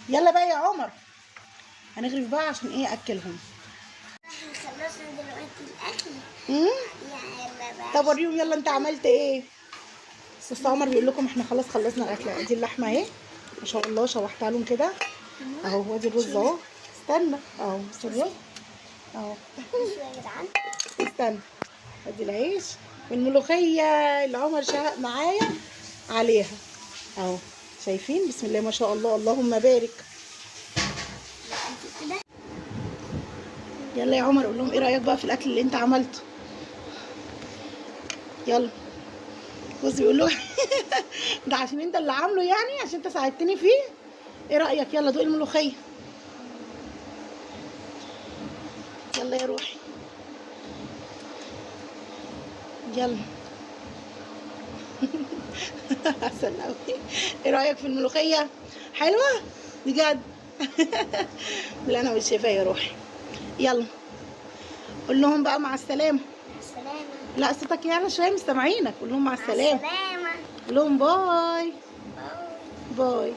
يلا بقى يا عمر، هنغرف بقى عشان ايه اكلهم. احنا خلصنا دلوقتي الاكل. يلا بقى. طب وريهم يلا انت عملت ايه. بس عمر بيقول لكم احنا خلاص خلصنا الاكل. ادي اللحمه اهي ما شاء الله، شوحتها لهم كده اهو. وادي الرز اهو. استنى اهو، بص الرز اهو. يا جدعان استنى. ادي العيش والملوخيه اللي عمر شهق معايا عليها اهو. شايفين؟ بسم الله ما شاء الله، اللهم بارك. يلا يا عمر قول لهم ايه رايك بقى في الاكل اللي انت عملته. يلا. بص بيقول له ده عشان انت اللي عامله يعني، عشان انت ساعدتني فيه. ايه رايك؟ يلا دوق الملوخيه. يلا يا روحي يلا. عسل قوي. ايه رايك في الملوخيه؟ حلوه بجد. بالهنا والشفا يا روحي. يلا قول لهم بقى مع السلامه. السلامة. لا صوتك يعني شويه مش سامعينك. قول لهم مع السلامه. السلامة. قول لهم باي. باي. باي.